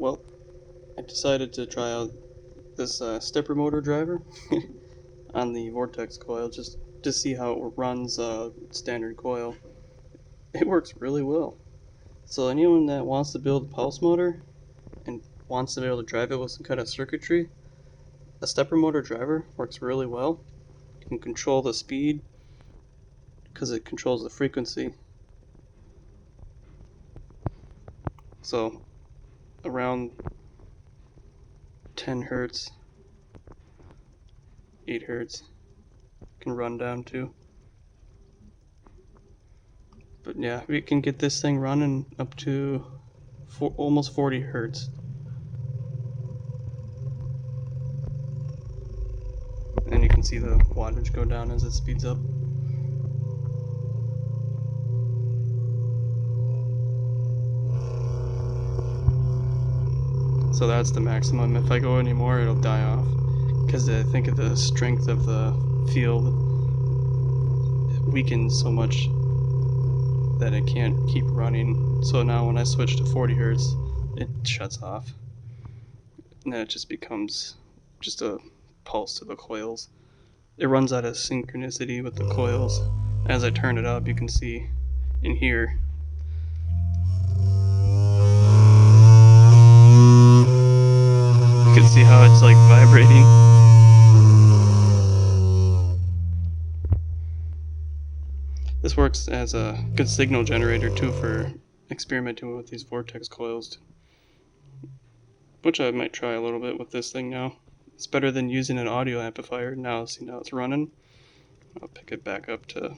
Well, I decided to try out this stepper motor driver on the Vortex coil just to see how it runs standard coil. It works really well. So anyone that wants to build a pulse motor and wants to be able to drive it with some kind of circuitry, a stepper motor driver works really well. You can control the speed because it controls the frequency. So around 10 hertz, 8 hertz can run down to. But yeah, we can get this thing running up to almost 40 hertz. And you can see the wattage go down as it speeds up. So that's the maximum. If I go any more, it'll die off. Because I think of the strength of the field, it weakens so much that it can't keep running. So now when I switch to 40 hertz, it shuts off. And then it just becomes just a pulse to the coils. It runs out of synchronicity with the coils. As I turn it up, you can see in here. You can see how it's like vibrating. This works as a good signal generator too for experimenting with these Vortex coils, which I might try a little bit with this thing now. It's better than using an audio amplifier. Now, see, now it's running. I'll pick it back up to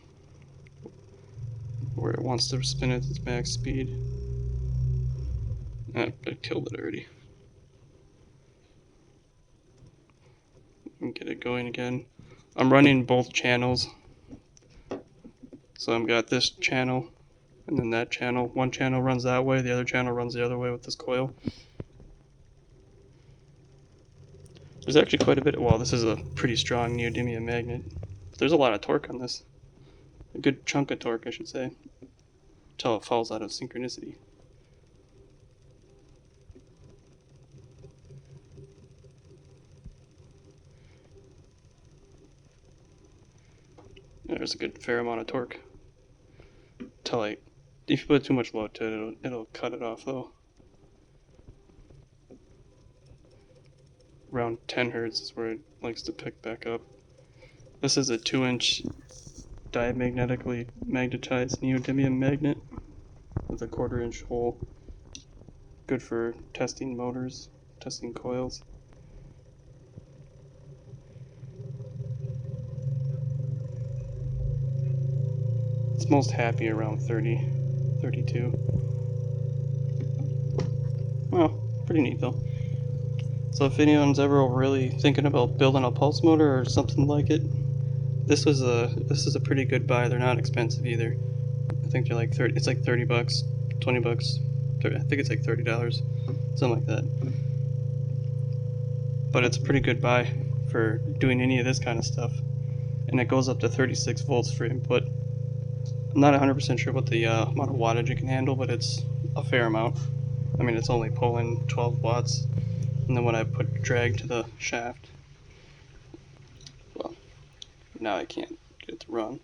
where it wants to spin at its max speed. I killed it already. Get it going again. I'm running both channels. So I've got this channel and then that channel. One channel runs that way, the other channel runs the other way with this coil. There's actually quite a bit. Well, this is a pretty strong neodymium magnet. There's a lot of torque on this. A good chunk of torque, I should say, until it falls out of synchronicity. There's a good fair amount of torque. If you put too much load to it, it'll cut it off though. Around 10 hertz is where it likes to pick back up. This is a 2-inch diamagnetically magnetized neodymium magnet with a 1/4-inch hole. Good for testing motors, testing coils. It's most happy around 30, 32. Well, pretty neat though. So if anyone's ever really thinking about building a pulse motor or something like it, this is a pretty good buy. They're not expensive either. I think they're like 30. It's like $30, $20. I think it's like $30, something like that. But it's a pretty good buy for doing any of this kind of stuff, and it goes up to 36 volts for input. I'm not 100% sure what the amount of wattage it can handle, but it's a fair amount. I mean, it's only pulling 12 watts, and then when I put drag to the shaft, well, now I can't get it to run.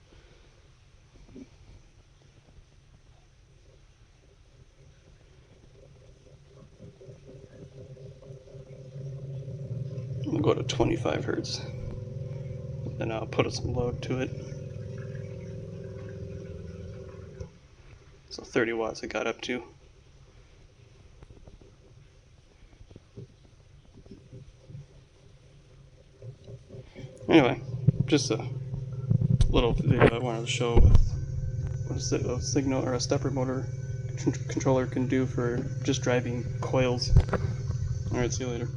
I'm gonna go to 25 hertz, then I'll put some load to it. So 30 watts it got up to. Anyway, just a little video I wanted to show what a signal or a stepper motor controller can do for just driving coils. Alright, see you later.